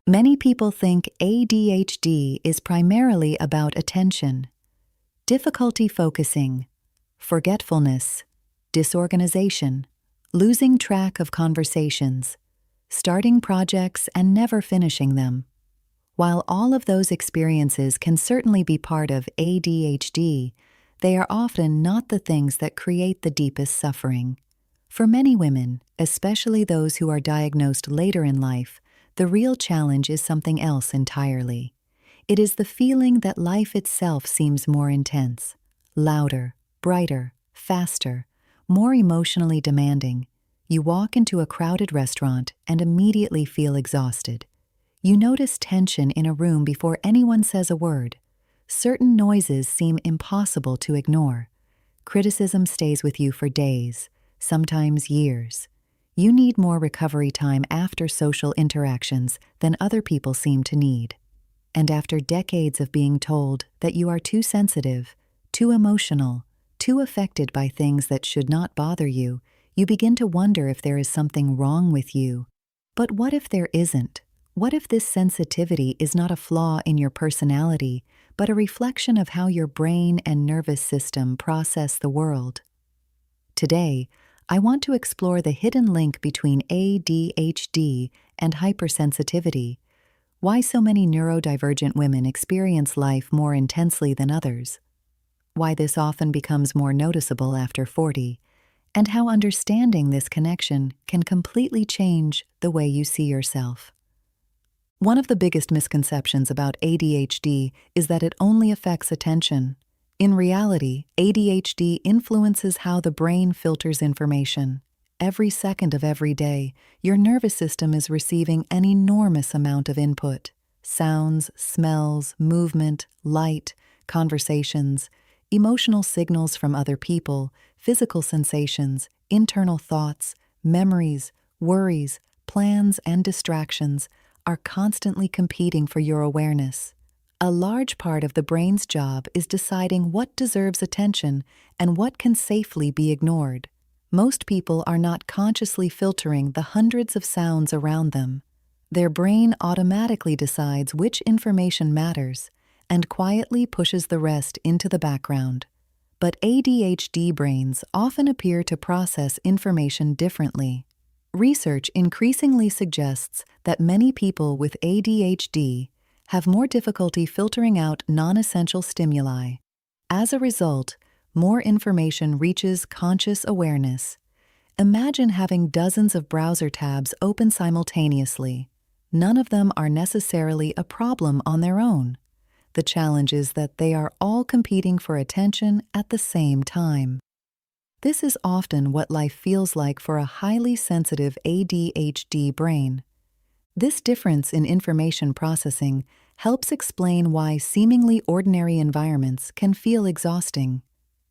Many people think ADHD is primarily about attention, difficulty focusing, forgetfulness, disorganization, losing track of conversations, starting projects and never finishing them. While all of those experiences can certainly be part of ADHD, they are often not the things that create the deepest suffering. For many women, especially those who are diagnosed later in life, the real challenge is something else entirely. It is the feeling that life itself seems more intense, louder, brighter, faster, more emotionally demanding. You walk into a crowded restaurant and immediately feel exhausted. You notice tension in a room before anyone says a word. Certain noises seem impossible to ignore. Criticism stays with you for days, sometimes years. You need more recovery time after social interactions than other people seem to need. And after decades of being told that you are too sensitive, too emotional, too affected by things that should not bother you, you begin to wonder if there is something wrong with you. But what if there isn't? What if this sensitivity is not a flaw in your personality, but a reflection of how your brain and nervous system process the world? Today, I want to explore the hidden link between ADHD and hypersensitivity, why so many neurodivergent women experience life more intensely than others, why this often becomes more noticeable after 40, and how understanding this connection can completely change the way you see yourself. One of the biggest misconceptions about ADHD is that it only affects attention. In reality, ADHD influences how the brain filters information. Every second of every day, your nervous system is receiving an enormous amount of input: sounds, smells, movement, light, conversations, emotional signals from other people, physical sensations, internal thoughts, memories, worries, plans, and distractions are constantly competing for your awareness. A large part of the brain's job is deciding what deserves attention and what can safely be ignored. Most people are not consciously filtering the hundreds of sounds around them. Their brain automatically decides which information matters and quietly pushes the rest into the background. But ADHD brains often appear to process information differently. Research increasingly suggests that many people with ADHD have more difficulty filtering out non-essential stimuli. As a result, more information reaches conscious awareness. Imagine having dozens of browser tabs open simultaneously. None of them are necessarily a problem on their own. The challenge is that they are all competing for attention at the same time. This is often what life feels like for a highly sensitive ADHD brain. This difference in information processing helps explain why seemingly ordinary environments can feel exhausting.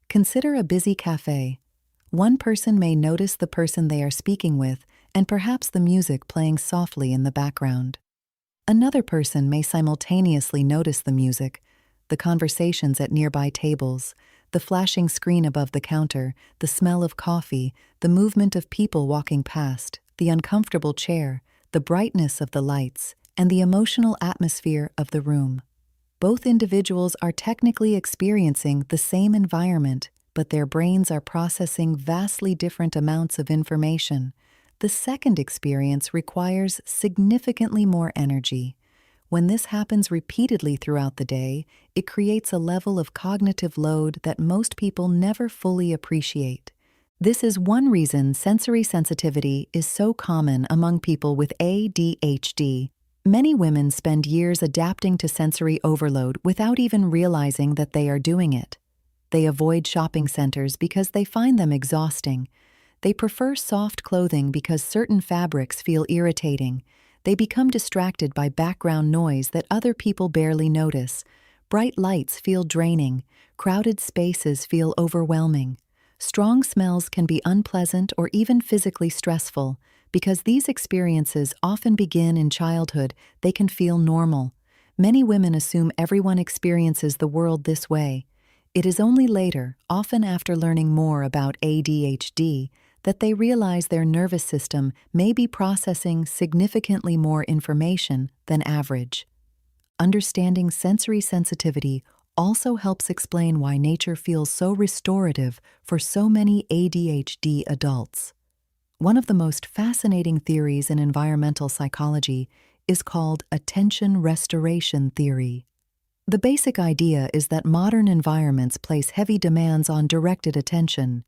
Consider a busy cafe. One person may notice the person they are speaking with and perhaps the music playing softly in the background. Another person may simultaneously notice the music, the conversations at nearby tables, the flashing screen above the counter, the smell of coffee, the movement of people walking past, the uncomfortable chair, the brightness of the lights, and the emotional atmosphere of the room. Both individuals are technically experiencing the same environment, but their brains are processing vastly different amounts of information. The second experience requires significantly more energy. When this happens repeatedly throughout the day, it creates a level of cognitive load that most people never fully appreciate. This is one reason sensory sensitivity is so common among people with ADHD. Many women spend years adapting to sensory overload without even realizing that they are doing it. They avoid shopping centers because they find them exhausting. They prefer soft clothing because certain fabrics feel irritating. They become distracted by background noise that other people barely notice. Bright lights feel draining. Crowded spaces feel overwhelming. Strong smells can be unpleasant or even physically stressful. Because these experiences often begin in childhood, they can feel normal. Many women assume everyone experiences the world this way. It is only later, often after learning more about ADHD, that they realize their nervous system may be processing significantly more information than average. Understanding sensory sensitivity also helps explain why nature feels so restorative for so many ADHD adults. One of the most fascinating theories in environmental psychology is called attention restoration theory. The basic idea is that modern environments place heavy demands on directed attention.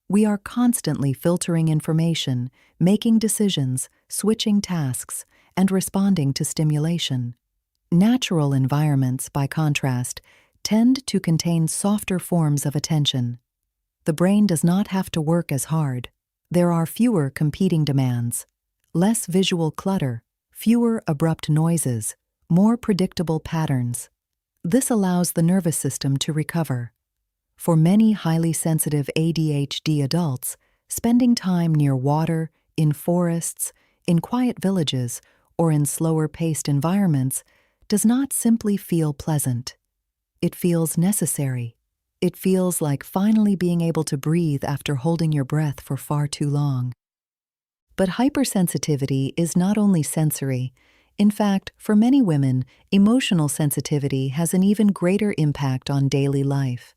We are constantly filtering information, making decisions, switching tasks, and responding to stimulation. Natural environments, by contrast, tend to contain softer forms of attention. The brain does not have to work as hard. There are fewer competing demands, less visual clutter, fewer abrupt noises, more predictable patterns. This allows the nervous system to recover. For many highly sensitive ADHD adults, spending time near water, in forests, in quiet villages, or in slower-paced environments does not simply feel pleasant. It feels necessary. It feels like finally being able to breathe after holding your breath for far too long. But hypersensitivity is not only sensory. In fact, for many women, emotional sensitivity has an even greater impact on daily life.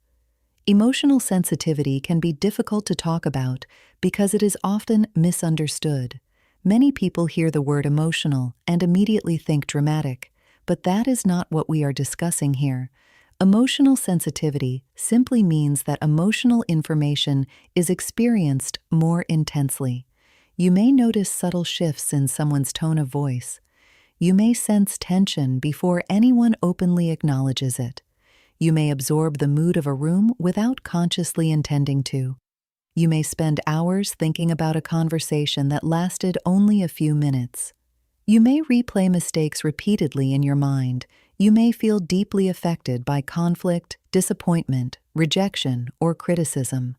Emotional sensitivity can be difficult to talk about because it is often misunderstood. Many people hear the word emotional and immediately think dramatic, but that is not what we are discussing here. Emotional sensitivity simply means that emotional information is experienced more intensely. You may notice subtle shifts in someone's tone of voice. You may sense tension before anyone openly acknowledges it. You may absorb the mood of a room without consciously intending to. You may spend hours thinking about a conversation that lasted only a few minutes. You may replay mistakes repeatedly in your mind. You may feel deeply affected by conflict, disappointment, rejection, or criticism.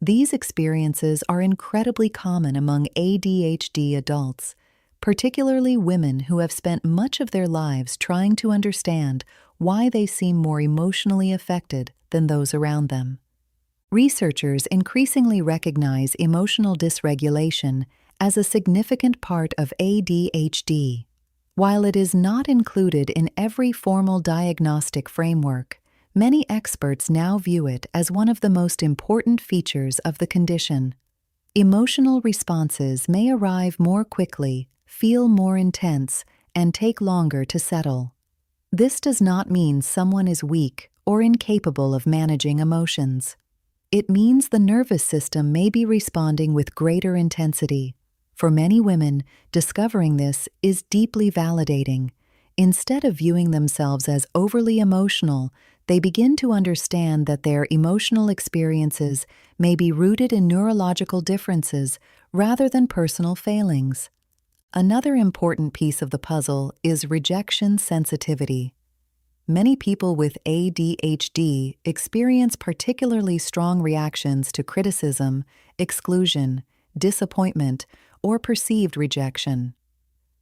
These experiences are incredibly common among ADHD adults, particularly women who have spent much of their lives trying to understand why they seem more emotionally affected than those around them. Researchers increasingly recognize emotional dysregulation as a significant part of ADHD. While it is not included in every formal diagnostic framework, many experts now view it as one of the most important features of the condition. Emotional responses may arrive more quickly, feel more intense, and take longer to settle. This does not mean someone is weak or incapable of managing emotions. It means the nervous system may be responding with greater intensity. For many women, discovering this is deeply validating. Instead of viewing themselves as overly emotional, they begin to understand that their emotional experiences may be rooted in neurological differences rather than personal failings. Another important piece of the puzzle is rejection sensitivity. Many people with ADHD experience particularly strong reactions to criticism, exclusion, disappointment, or perceived rejection.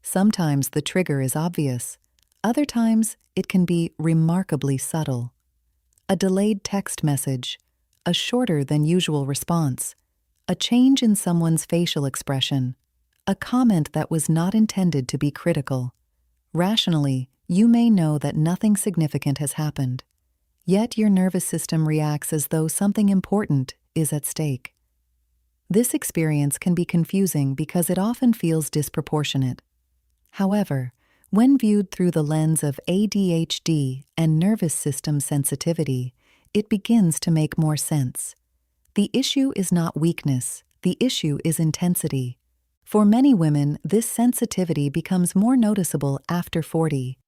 Sometimes the trigger is obvious. Other times, it can be remarkably subtle. A delayed text message, a shorter than usual response, a change in someone's facial expression, a comment that was not intended to be critical. Rationally, you may know that nothing significant has happened. Yet your nervous system reacts as though something important is at stake. This experience can be confusing because it often feels disproportionate. However, when viewed through the lens of ADHD and nervous system sensitivity, it begins to make more sense. The issue is not weakness, the issue is intensity. For many women, this sensitivity becomes more noticeable after 40.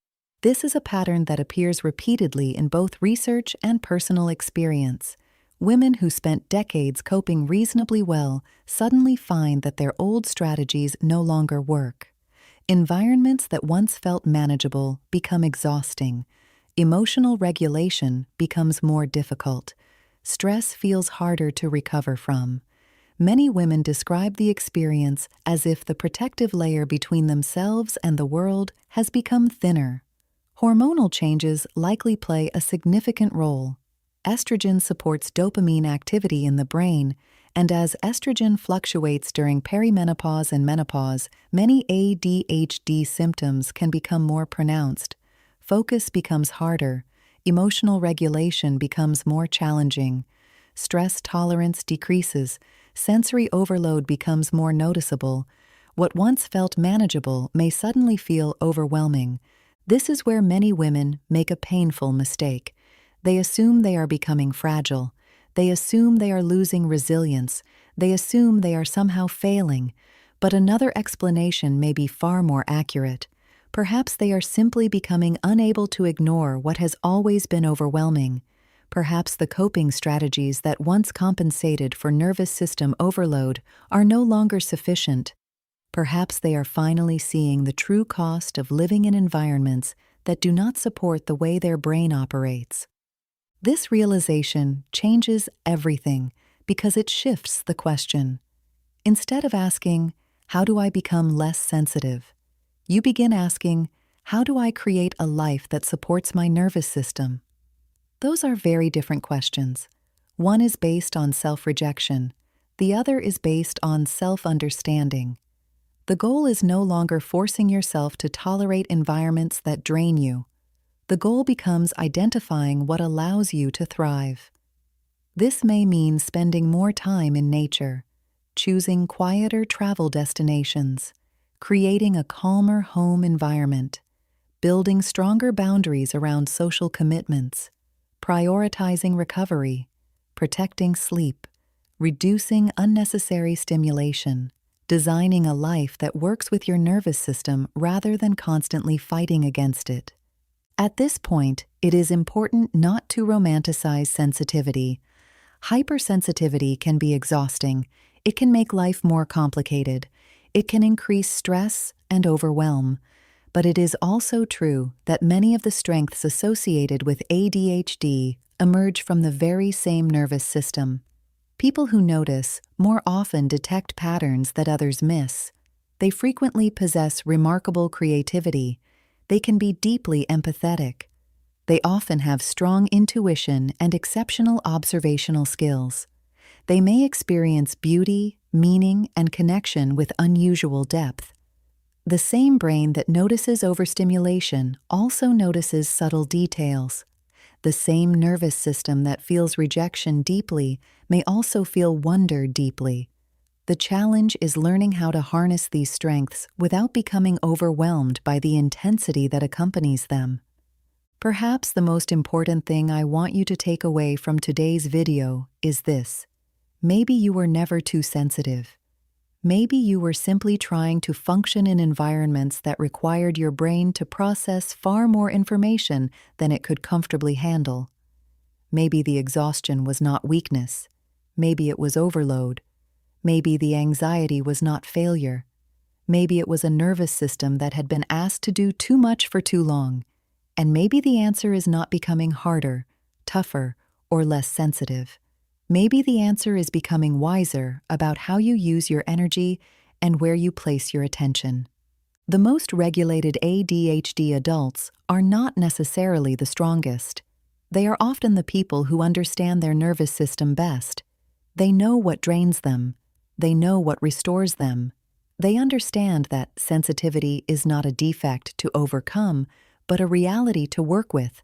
This is a pattern that appears repeatedly in both research and personal experience. Women who spent decades coping reasonably well suddenly find that their old strategies no longer work. Environments that once felt manageable become exhausting. Emotional regulation becomes more difficult. Stress feels harder to recover from. Many women describe the experience as if the protective layer between themselves and the world has become thinner. Hormonal changes likely play a significant role. Estrogen supports dopamine activity in the brain, And as estrogen fluctuates during perimenopause and menopause, many ADHD symptoms can become more pronounced. Focus becomes harder, emotional regulation becomes more challenging, stress tolerance decreases, sensory overload becomes more noticeable. What once felt manageable may suddenly feel overwhelming. This is where many women make a painful mistake. They assume they are becoming fragile. They assume they are losing resilience. They assume they are somehow failing. But another explanation may be far more accurate. Perhaps they are simply becoming unable to ignore what has always been overwhelming. Perhaps the coping strategies that once compensated for nervous system overload are no longer sufficient. Perhaps they are finally seeing the true cost of living in environments that do not support the way their brain operates. This realization changes everything because it shifts the question. Instead of asking, "How do I become less sensitive?" you begin asking, "How do I create a life that supports my nervous system?" Those are very different questions. One is based on self-rejection. The other is based on self-understanding. The goal is no longer forcing yourself to tolerate environments that drain you. The goal becomes identifying what allows you to thrive. This may mean spending more time in nature, choosing quieter travel destinations, creating a calmer home environment, building stronger boundaries around social commitments, prioritizing recovery, protecting sleep, reducing unnecessary stimulation, designing a life that works with your nervous system rather than constantly fighting against it. At this point, it is important not to romanticize sensitivity. Hypersensitivity can be exhausting. It can make life more complicated. It can increase stress and overwhelm. But it is also true that many of the strengths associated with ADHD emerge from the very same nervous system. People who notice more often detect patterns that others miss. They frequently possess remarkable creativity. They can be deeply empathetic. They often have strong intuition and exceptional observational skills. They may experience beauty, meaning, and connection with unusual depth. The same brain that notices overstimulation also notices subtle details. The same nervous system that feels rejection deeply may also feel wonder deeply. The challenge is learning how to harness these strengths without becoming overwhelmed by the intensity that accompanies them. Perhaps the most important thing I want you to take away from today's video is this. Maybe you were never too sensitive. Maybe you were simply trying to function in environments that required your brain to process far more information than it could comfortably handle. Maybe the exhaustion was not weakness. Maybe it was overload. Maybe the anxiety was not failure. Maybe it was a nervous system that had been asked to do too much for too long. And maybe the answer is not becoming harder, tougher, or less sensitive. Maybe the answer is becoming wiser about how you use your energy and where you place your attention. The most regulated ADHD adults are not necessarily the strongest. They are often the people who understand their nervous system best. They know what drains them. They know what restores them. They understand that sensitivity is not a defect to overcome, but a reality to work with.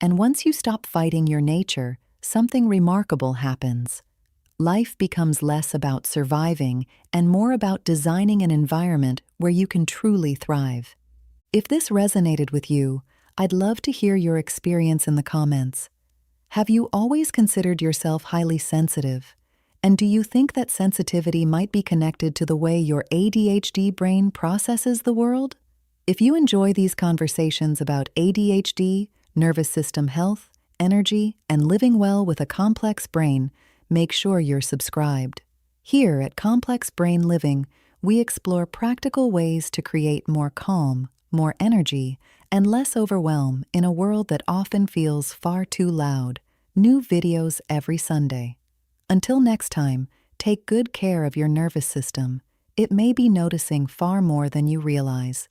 And once you stop fighting your nature, something remarkable happens. Life becomes less about surviving and more about designing an environment where you can truly thrive. If this resonated with you, I'd love to hear your experience in the comments. Have you always considered yourself highly sensitive? And do you think that sensitivity might be connected to the way your ADHD brain processes the world? If you enjoy these conversations about ADHD, nervous system health, energy, and living well with a complex brain, make sure you're subscribed. Here at Complex Brain Living, we explore practical ways to create more calm, more energy, and less overwhelm in a world that often feels far too loud. New videos every Sunday. Until next time, take good care of your nervous system. It may be noticing far more than you realize.